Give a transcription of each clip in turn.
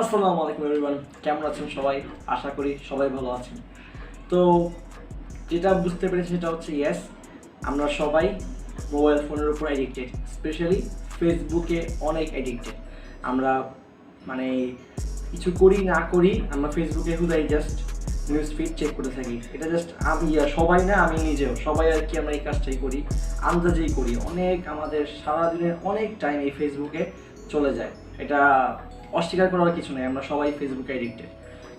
আসসালামু আলাইকুম এভরিওয়ান, কেমন আছেন সবাই? আশা করি সবাই ভালো আছেন। তো যেটা বুঝতে পেরেছি সেটা হচ্ছে ইয়েস, আমরা সবাই মোবাইল ফোনের উপর অ্যাডিক্টেড, স্পেশালি ফেসবুকে অনেক অ্যাডিক্টেড। আমরা মানে কিছু করি না করি আমরা ফেসবুকে হুদাই জাস্ট নিউজ ফিড চেক করতে থাকি। এটা জাস্ট আমি সবাই না, আমি নিজেও, সবাই আর কি আমরা এই কাজটাই করি, আন্দাজেই করি। অনেক আমাদের সারাদিনের অনেক টাইম এই ফেসবুকে চলে যায়। এটা অস্বীকার করার কিছু নেই, আমরা সবাই ফেসবুকে অ্যাডিক্টেড।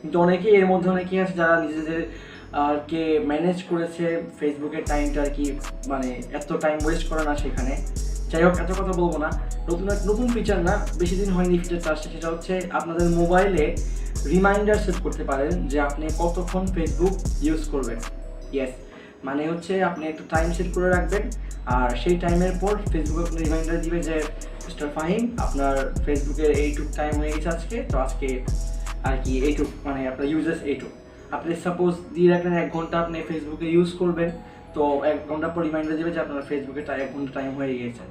কিন্তু অনেকেই এর মধ্যে অনেকেই আছে যারা নিজেদের কে ম্যানেজ করেছে ফেসবুকের টাইমটা আর কি, মানে এত টাইম ওয়েস্ট করে না সেখানে। যাই হোক, এত কথা বলবো না। নতুন ফিচার না, বেশি দিন হয়নি ফিচারটা আসছে। সেটা হচ্ছে আপনাদের মোবাইলে রিমাইন্ডার সেট করতে পারেন যে আপনি কতক্ষণ ফেসবুক ইউজ করবেন। ইয়েস, মানে হচ্ছে আপনি একটা টাইম সেট করে রাখবেন, আর সেই টাইমের পর ফেসবুক আপনি রিমাইন্ডার দিবে যে মিস্টার ফাহিম, আপনার ফেসবুকের এইটুক টাইম হয়ে গেছে আজকে, তো আজকে আর কি এইটুক, মানে আপনার ইউজেস এইটুক। আপনি সাপোজ দিয়ে রাখলেন 1 ঘন্টা আপনি ফেসবুকে ইউজ করবেন, তো 1 ঘন্টা পর রিমাইন্ডার দেবে যে আপনার ফেসবুকে 1 ঘন্টা টাইম হয়ে গিয়েছে।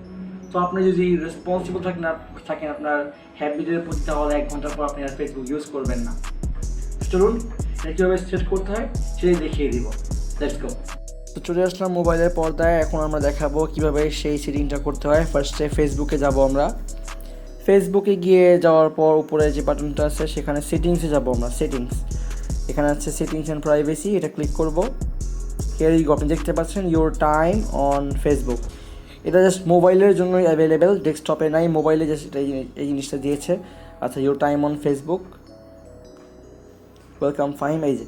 তো আপনি যদি রেসপন্সিবল থাকেন আপনার হ্যাবিটের প্রতি, তাহলে 1 ঘন্টা পর আপনি আর ফেসবুক ইউজ করবেন না। চলুন এটা কীভাবে সেট করতে হয় সেটাই দেখিয়ে দিব। Let's go. তো চলে আসলাম মোবাইলের পর্দায়। এখন আমরা দেখাবো কীভাবে সেই সেটিংটা করতে হয়। ফার্স্টে ফেসবুকে যাব আমরা। ফেসবুকে গিয়ে যাওয়ার পর উপরে যে বাটনটা আছে সেখানে সেটিংসে যাব আমরা। সেটিংস, এখানে আছে সেটিংস অ্যান্ড প্রাইভেসি, এটা ক্লিক করব। হিয়ার ইউ গো, আপনি দেখতে পাচ্ছেন ইউর টাইম অন ফেসবুক। এটা জাস্ট মোবাইলের জন্যই অ্যাভেলেবেল, ডেস্কটপে নাই, মোবাইলে জাস্ট এটা এই জিনিসটা দিয়েছে। আচ্ছা, your time on Facebook, welcome Fahim. এই যে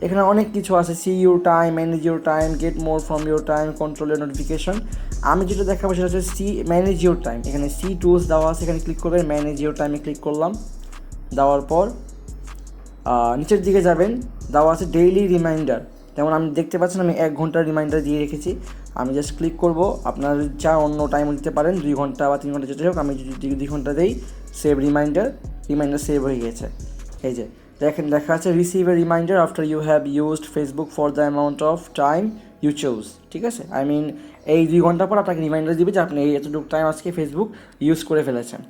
এখানে অনেক কিছু আছে, see your time, manage your time, get more from your time, control your notification. আমি যেটা দেখাবো সেটা হচ্ছে সি ম্যানেজ ইউর টাইম। এখানে সি টুলস দেওয়া আছে, এখানে ক্লিক করবেন, ম্যানেজ ইউর টাইমে ক্লিক করলাম। দেওয়ার পর নিচের দিকে যাবেন, দেওয়া আছে ডেইলি রিমাইন্ডার। যেমন আমি দেখতে পাচ্ছেন আমি 1 ঘন্টার রিমাইন্ডার দিয়ে রেখেছি। আমি জাস্ট ক্লিক করব। আপনার যা অন্য টাইমও দিতে পারেন, 2 ঘন্টা বা 3 ঘন্টা যেটা হোক। আমি যদি 2 ঘন্টা দিই, সেভ রিমাইন্ডার সেভ হয়ে গেছে। এই যে দেখেন লেখা আছে receive a reminder after you have used Facebook for the amount of time you choose. ঠিক আছে, আই মিন এই 2 ঘন্টা পর আপনাকে রিমাইন্ডার দিবে যে আপনি এই এতটুকু টাইম আজকে ফেসবুক ইউজ করে ফেলেছেন।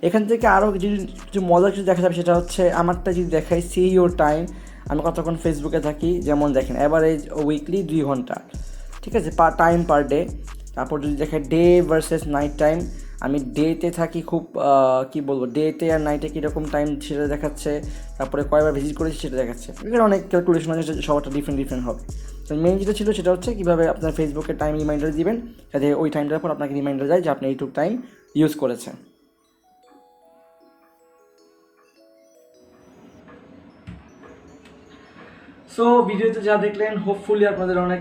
এখান থেকে আরও কিছু মজার কিছু দেখা যাবে, সেটা হচ্ছে আমারটা যদি দেখাই সি ইউর টাইম, আমি কতক্ষণ ফেসবুকে থাকি। যেমন দেখেন অ্যাভারেজ উইকলি 2 ঘন্টা, ঠিক আছে, টাইম পার ডে। তারপর যদি দেখাই ডে ভার্সেস নাইট টাইম, আমি ডেতে থাকি খুব কী বলবো, ডেতে আর নাইটে কীরকম টাইম সেটা দেখাচ্ছে। তারপরে কয়বার ভিজিট করেছি সেটা দেখাচ্ছে। এখানে অনেক ক্যালকুলেশন আছে, সবারটা ডিফারেন্ট হবে। তো মেইন যেটা ছিল সেটা হচ্ছে কীভাবে আপনার ফেসবুকে টাইম রিমাইন্ডার দিবেন, যাতে ওই টাইমটার পর আপনাকে রিমাইন্ডার যায় যে আপনি এইটুকু টাইম ইউজ করেছেন। সো ভিডিওতে যা দেখলেন, হোপফুলি আপনাদের অনেক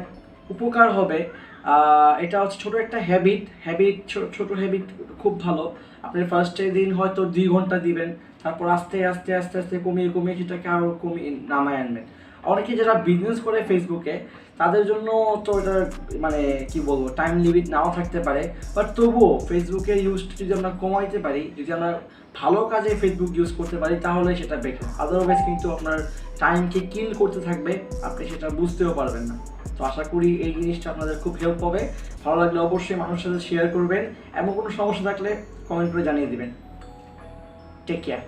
উপকার হবে। এটা হচ্ছে ছোটো একটা ছোট হ্যাবিট, খুব ভালো। আপনি ফার্স্টের দিন হয়তো 2 ঘন্টা দিবেন, তারপর আস্তে আস্তে আস্তে আস্তে কমিয়ে সেটাকে আরও কমিয়ে নামায় আনবেন। অনেকে যারা বিজনেস করে ফেসবুকে, তাদের জন্য তো এটা মানে কি বলবো, টাইম লিমিট নাও থাকতে পারে, বাট তবুও ফেসবুকের ইউজটা যদি আমরা কমাইতে পারি, যদি আমরা ভালো কাজে ফেসবুক ইউজ করতে পারি, তাহলে সেটা বেটার। আদারওয়াইজ কিন্তু আপনার টাইমকে কিল করতে থাকবে, আপনি সেটা বুঝতেও পারবেন না। তো আশা করি এই জিনিসটা আপনাদের খুব হেল্প হবে। ভালো লাগলে অবশ্যই মানুষের সাথে শেয়ার করবেন, এমন কোনো সমস্যা থাকলে কমেন্ট করে জানিয়ে দিবেন। Take care.